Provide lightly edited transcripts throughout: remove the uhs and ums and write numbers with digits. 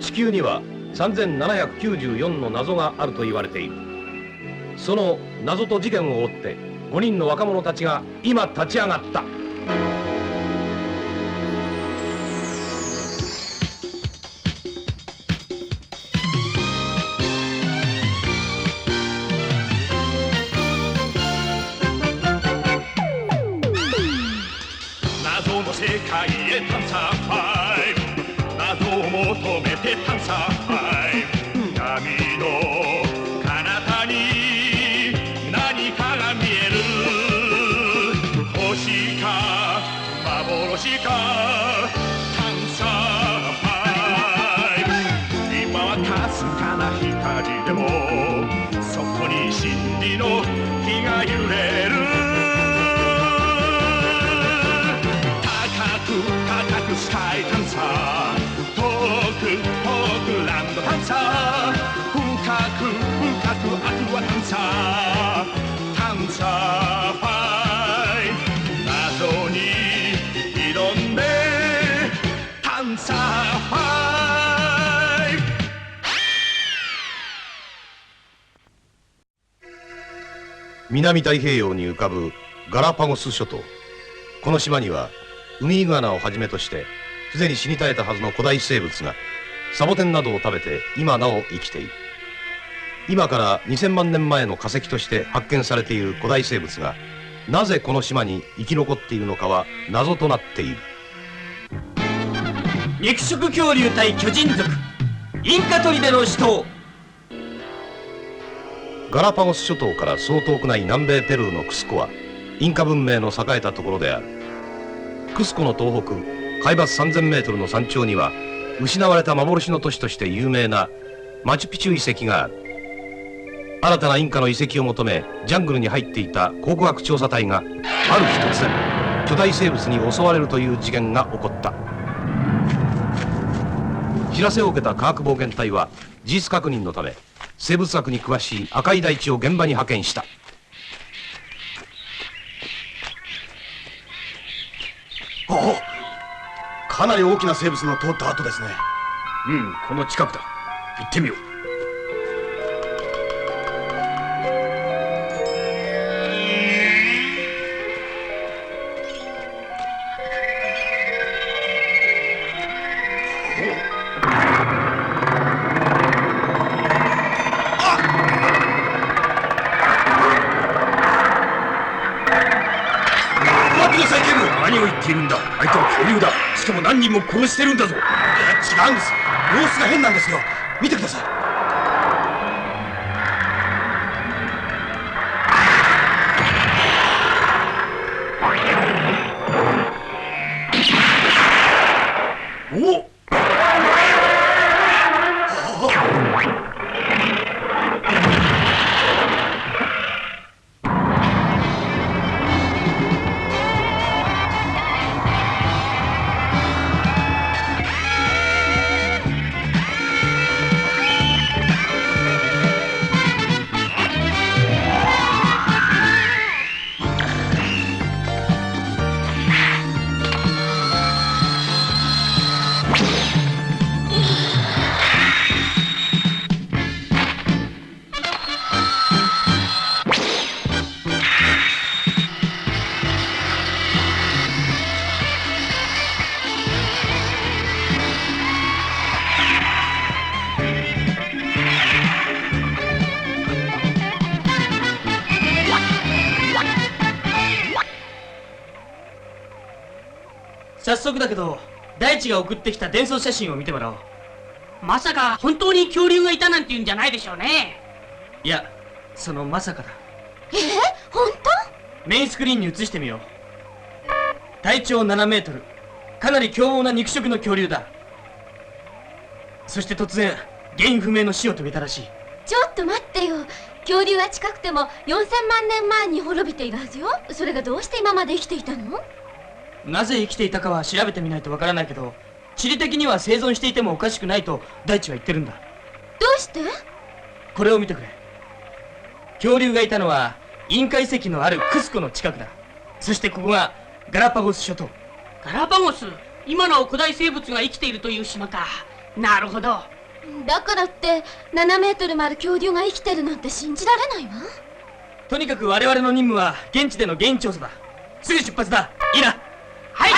地球には3794の謎があると言われている。その謎と事件を追って5人の若者たちが今立ち上がった。謎の世界へ探査ファイブ、謎を求めて探査ファイブ、闇の彼方に何かが見える。星か幻か探査ファイブ。今はかすかな光でもそこに真理の火が揺れる。高くスカイ探査、遠く遠くランド探査、深く深くアクア探査、探査ファイブ、謎に挑んで探査ファイブ。南太平洋に浮かぶガラパゴス諸島。この島にはウミイグアナをはじめとしてすでに死に絶えたはずの古代生物がサボテンなどを食べて今なお生きている。今から2000万年前の化石として発見されている古代生物がなぜこの島に生き残っているのかは謎となっている。肉食恐竜対巨人族、インカ砦の死闘。ガラパゴス諸島からそう遠くない南米ペルーのクスコはインカ文明の栄えたところである。クスコの東北海抜3000メートルの山頂には失われた幻の都市として有名なマチュピチュ遺跡がある。新たなインカの遺跡を求めジャングルに入っていた考古学調査隊がある日突然巨大生物に襲われるという事件が起こった。知らせを受けた科学冒険隊は事実確認のため生物学に詳しい赤井大地を現場に派遣した。かなり大きな生物の通った跡ですね。この近くだ。行ってみよう。何を言っているんだ。相手は恐竜だ。しかも何人も殺してるんだぞ。いや違うんです。様子が変なんですよ。見てください。おっ、早速だけど大地が送ってきた伝送写真を見てもらおう。まさか本当に恐竜がいたなんて言うんじゃないでしょうね。いや、そのまさかだ。本メインスクリーンに映してみよう。体長7メートル、かなり凶暴な肉食の恐竜だ。そして突然原因不明の死を遂げたらしい。ちょっと待ってよ。恐竜は近くても4000万年前に滅びているはずよ。それがどうして今まで生きていたの？なぜ生きていたかは調べてみないとわからないけど、地理的には生存していてもおかしくないと大地は言ってるんだ。どうして？これを見てくれ。恐竜がいたのはインカ遺跡のあるクスコの近くだ。そしてここがガラパゴス諸島。ガラパゴス、今の古代生物が生きているという島か。なるほど。だからって7メートルもある恐竜が生きてるなんて信じられないわ。とにかく我々の任務は現地での原因調査だ。すぐ出発だ。いいな。はい、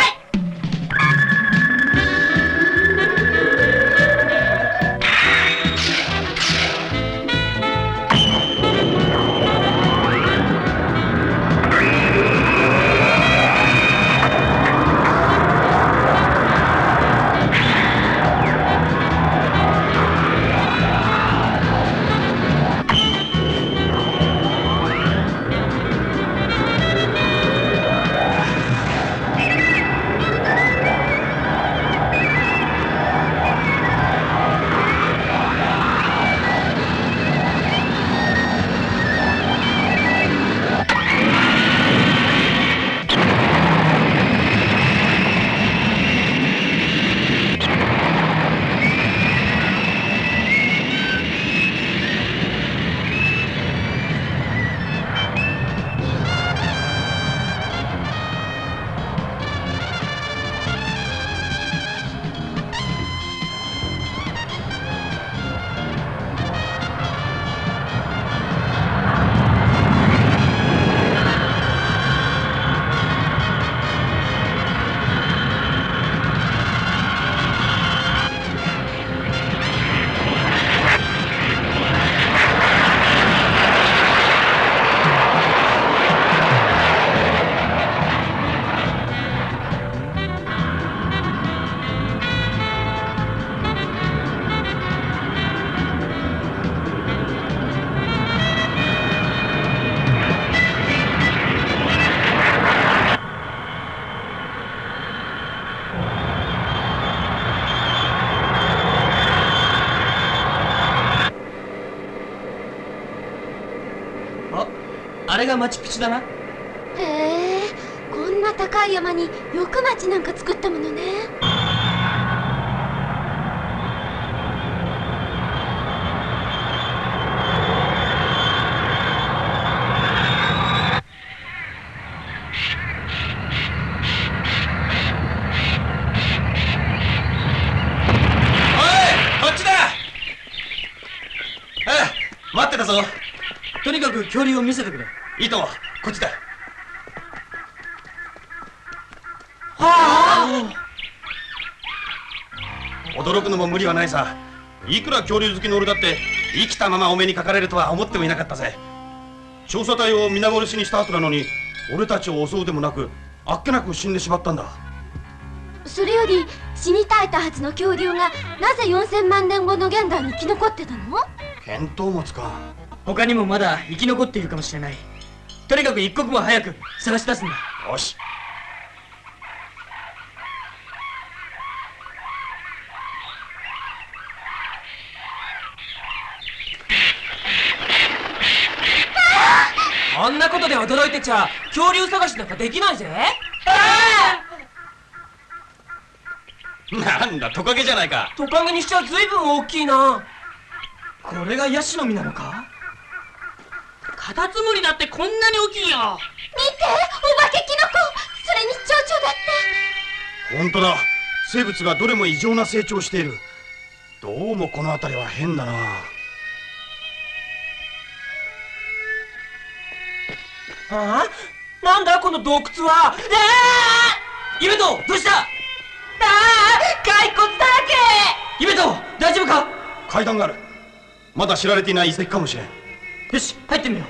あれがマチュピチュだな。へえ、こんな高い山によく町なんか作ったものね。こっちだ。待ってたぞ。とにかく恐竜を見せてくれ。いいとも、こっちだ。驚くのも無理はないさ。いくら恐竜好きの俺だって生きたままお目にかかれるとは思ってもいなかったぜ。調査隊を皆殺しにした後なのに俺たちを襲うでもなくあっけなく死んでしまったんだ。それより死に絶えたはずの恐竜がなぜ4000万年後の現代に生き残ってたの？見当もつかん。他にもまだ生き残っているかもしれない。とにかく一刻も早く探し出すんだ。よし。あんなことで驚いてちゃ恐竜探しなんかできないぜ。なんだ、トカゲじゃないか。トカゲにしちゃ随分大きいな。これがヤシの実なのか？カタツムリだってこんなに大きいよ。見て、お化けキノコ、それに蝶々だって。本当だ。生物がどれも異常な成長している。どうもこの辺りは変だな。ああ、なんだこの洞窟は。イベント、どうした？骸骨だらけ。イベント、大丈夫か？階段がある。まだ知られていない遺跡かもしれん。よし、入ってみよ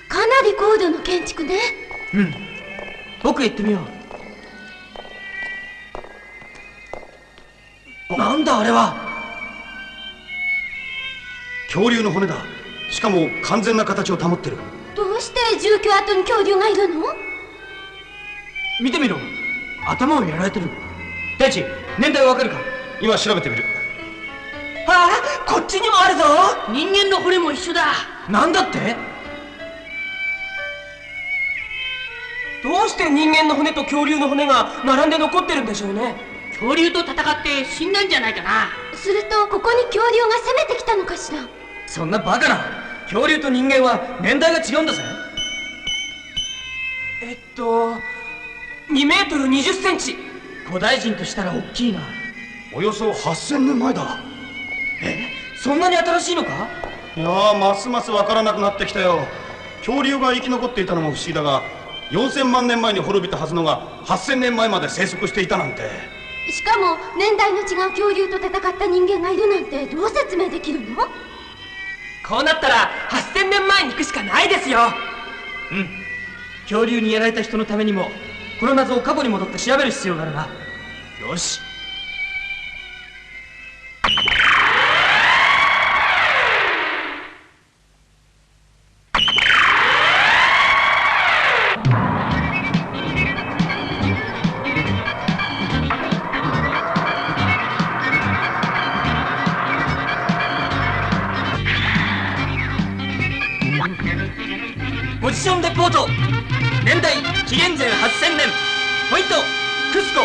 かなり高度の建築ね。う。僕行ってみよう。なんだあれは。恐竜の骨だ。しかも完全な形を保ってる。どうして住居跡に恐竜がいるの？見てみろ、頭をやられてる。大地、年代わかるか？今調べてみる。ああ、こっちにもあるぞ。人間の骨も一緒だ。なんだって？どうして人間の骨と恐竜の骨が並んで残ってるんでしょうね。恐竜と戦って死んだんじゃないかな。するとここに恐竜が攻めてきたのかしら。そんなバカな。恐竜と人間は年代が違うんだぜ。2メートル20センチ。古代人としたら大きいな。およそ8000年前だ。そんなに新しいのか？いやー、ますますわからなくなってきたよ。恐竜が生き残っていたのも不思議だが、4000万年前に滅びたはずのが8000年前まで生息していたなんて。しかも年代の違う恐竜と戦った人間がいるなんてどう説明できるの？こうなったら8000年前に行くしかないですよ。恐竜にやられた人のためにもこの謎を過去に戻って調べる必要があるな。よし。ポジションレポート。年代紀元前8000年。ポイントクスコ。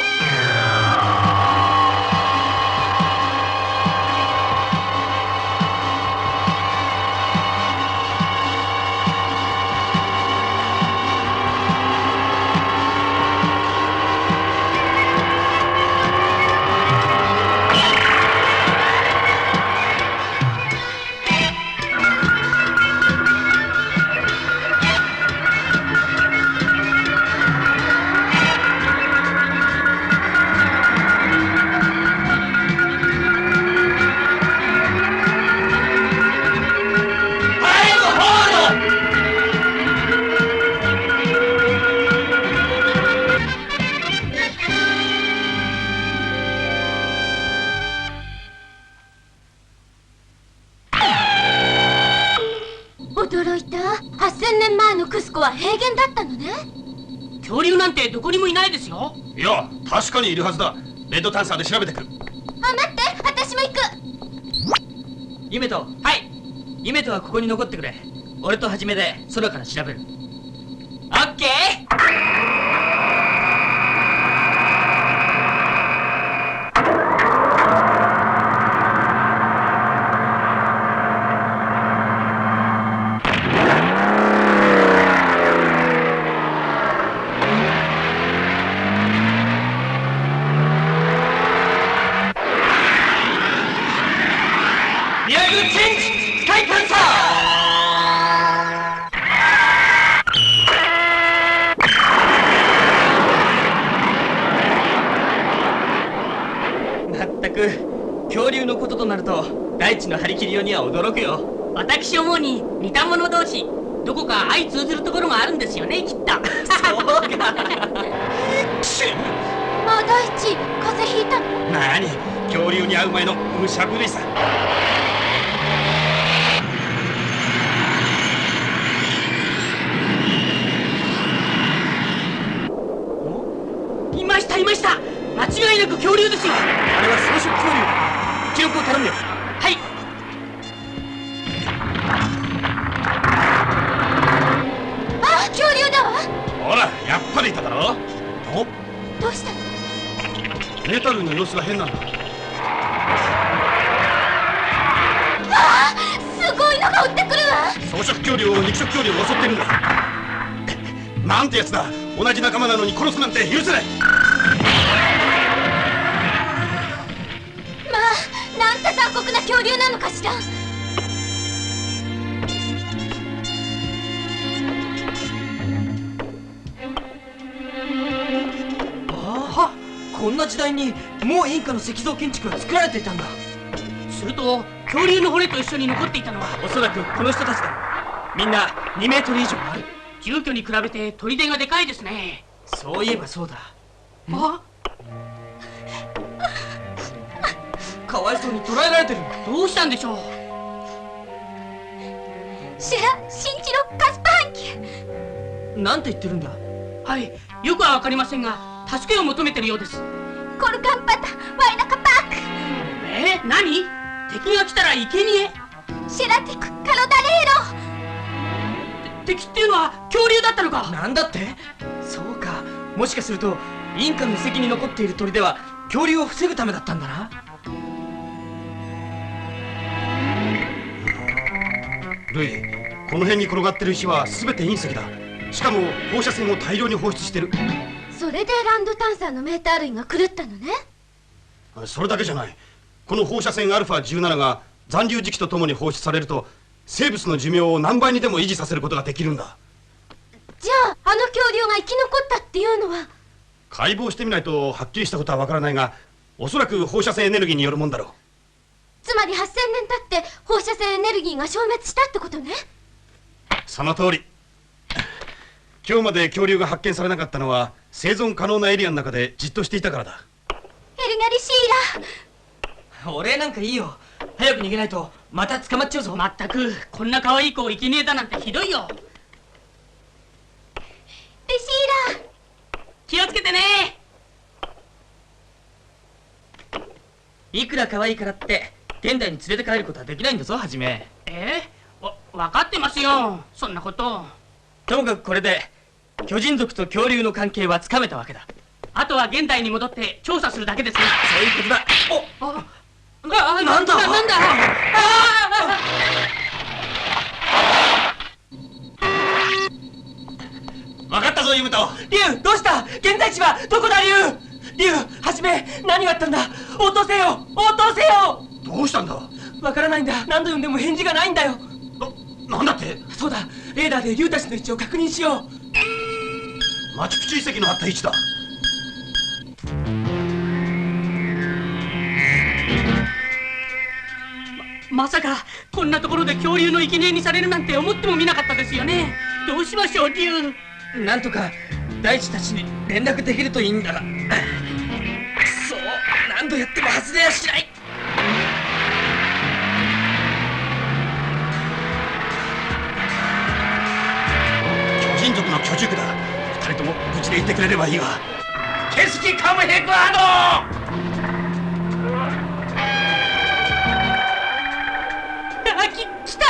驚いた。8000年前のクスコは平原だったのね。恐竜なんてどこにもいないですよ。いや、確かにいるはずだ。レッド探査で調べてく。あ、待って、私も行く。ユメト。はい。ユメトはここに残ってくれ。俺とハジメで空から調べる。オッケー。リアルチェンジスカイパンサー。まったく恐竜のこととなると大地の張り切りようには驚くよ。私思うに似た者同士どこか相通ずるところがあるんですよね、きっと。そうか。もう大地、風邪ひいたの？なに、恐竜に会う前の武者震いさ。いましたいました。間違いなく恐竜ですよ。あれは草食恐竜だ。記録を頼むよ。はい。あ、恐竜だわ。ほら、やっぱりいただろ。お、どうしたの？メタルの様子が変なんだ。ああ、すごいのが追ってくるわ。草食恐竜を肉食恐竜を襲ってるんだ。なんてやつだ。同じ仲間なのに殺すなんて許せない。まあ、なんて残酷な恐竜なのかしら。ああ、こんな時代にもうインカの石像建築が作られていたんだ。すると恐竜の骨と一緒に残っていたのはおそらくこの人たちだ。みんな2メートル以上ある。住居に比べて砦がでかいですね。そういえばそうだ。あ、かわいそうに捕らえられてる。どうしたんでしょう。シェラ、シンチロ、カスパハンキュ。なんて言ってるんだ。はい、よくはわかりませんが助けを求めてるようです。コルカンパタ、ワイナカパーク。何？敵が来たら生贄？シェラティク、カロダレーロ。敵っていうのは恐竜だったのか。なんだって。そうか、もしかするとインカの遺跡に残っている砦は恐竜を防ぐためだったんだな。ルイ、この辺に転がってる石は全て隕石だ。しかも放射線を大量に放出してる。それでランド探査のメーター類が狂ったのね。それだけじゃない。この放射線 α17 が残留時期とともに放出されると生物の寿命を何倍にでも維持させることができるんだ。じゃああの恐竜が生き残ったっていうのは。解剖してみないとはっきりしたことはわからないが、おそらく放射線エネルギーによるもんだろう。つまり8000年経って放射線エネルギーが消滅したってことね。その通り。今日まで恐竜が発見されなかったのは生存可能なエリアの中でじっとしていたからだ。エルガリシーラ。俺なんかいいよ。早く逃げないとまた捕まっちゃうぞ。まったくこんな可愛い子を生贄だなんてひどいよ。リシーラ。気をつけてね。いくら可愛いからって現代に連れて帰ることはできないんだぞ、はじめ。分かってますよ、そんなこと。ともかくこれで巨人族と恐竜の関係はつかめたわけだ。あとは現代に戻って調査するだけですね。そういうことだ。なんだなんだ。分かったぞ、ユムト。リュウ、どうした？現在地はどこだ、リュウ？リュウ、はじめ、何があったんだ？応答せよ、応答せよ。どうしたんだ？わからないんだ。何度呼んでも返事がないんだよ。なんだって？そうだ、レーダーでリュウたちの位置を確認しよう。マチュピチュ遺跡のあった位置だ。まさかこんなところで恐竜の生贄にされるなんて思ってもみなかったですよね。どうしましょう、リュウ。なんとか大地たちに連絡できるといいんだが。くそ、何度やっても外れやしない。巨人族の巨獣だ。二人とも無事でいてくれればいいが。景色カムヘクアード。来た。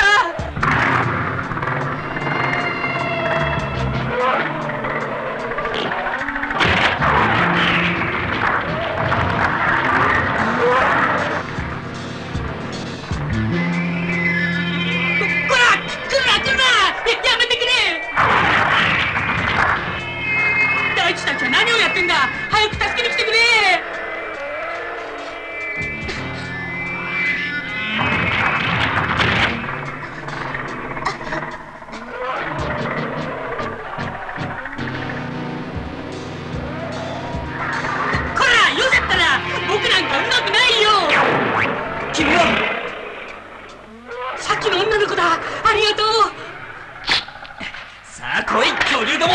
やめてくれ。大地たちは何をやってんだ。早く助けに来てくれ。こら、よせったら僕なんかうまくないよ。君はさっきの女の子だ。ありがとう。さあ来い、恐竜ども。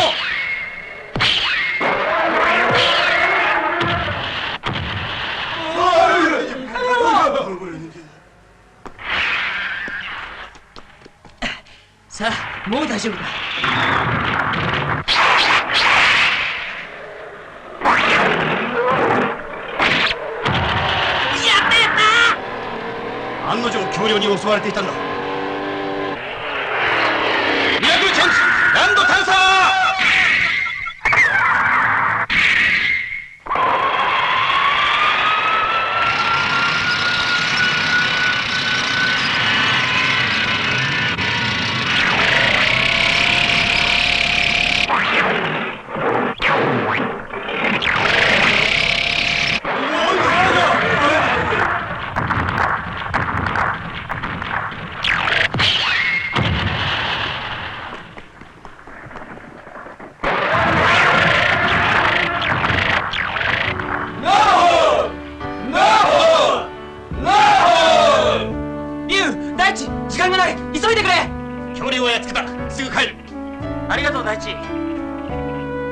さあ、もう大丈夫だ。案の定恐竜に襲われていたんだ。ミラクルチェンジランド探査。時間がない。急いでくれ。恐竜はやっつけた。すぐ帰る。ありがとう、大地。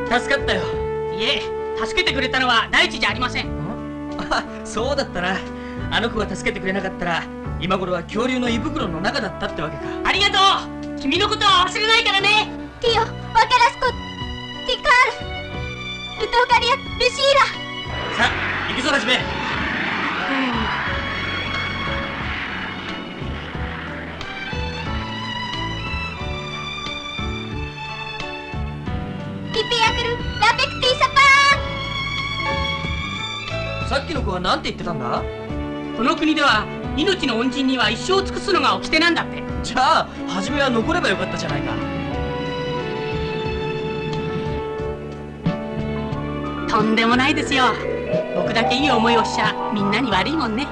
助かったよ。いえ、助けてくれたのは大地じゃありません。あ、そうだったな。あの子が助けてくれなかったら今頃は恐竜の胃袋の中だったってわけか。ありがとう。君のことは忘れないからね。ティオ、ワカラスコ、ティカール、ルトーカリア、ルシーラ。さあ、行くぞ、はじめ。ピピアクル、ラペクティサパさっきの子は何て言ってたんだ？この国では命の恩人には一生尽くすのが掟なんだって。じゃあ、はじめは残ればよかったじゃないか。とんでもないですよ。僕だけいい思いをしちゃみんなに悪いもんね。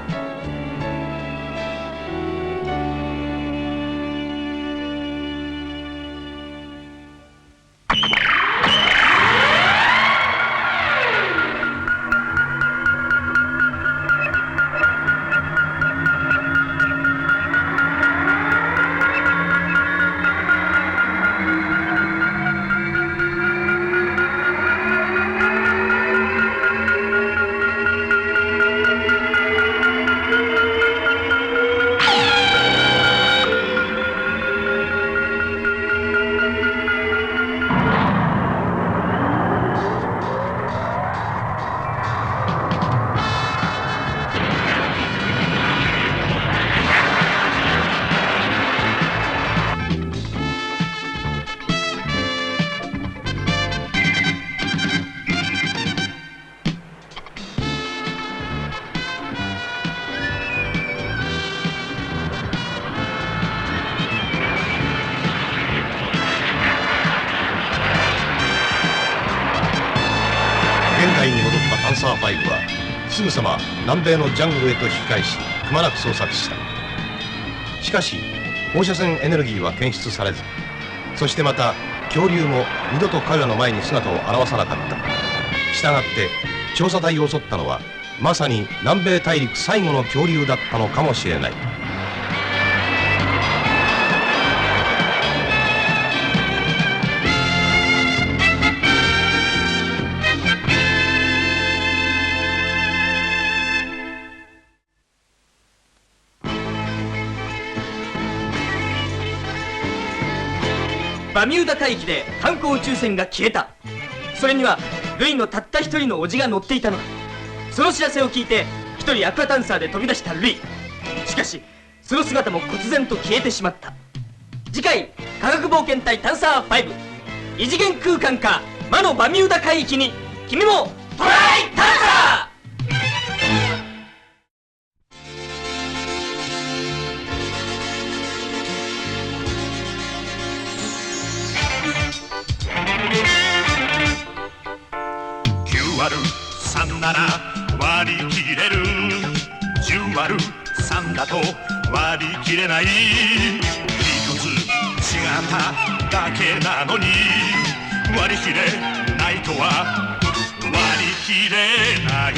パンサー5はすぐさま南米のジャングルへと引き返しくまなく捜索した。しかし放射線エネルギーは検出されず、そしてまた恐竜も二度と彼らの前に姿を現さなかった。したがって調査隊を襲ったのはまさに南米大陸最後の恐竜だったのかもしれない。バミューダ海域で観光宇宙船が消えた。それにはルイのたった一人の叔父が乗っていたのだ。その知らせを聞いて一人アクアタンサーで飛び出したルイ。しかしその姿も忽然と消えてしまった。次回科学冒険隊探査5、異次元空間か魔のバミューダ海域に君もトライ探査。9÷3なら割り切れる、10÷3だと割り切れない。一つ違っただけなのに割り切れないとは割り切れない。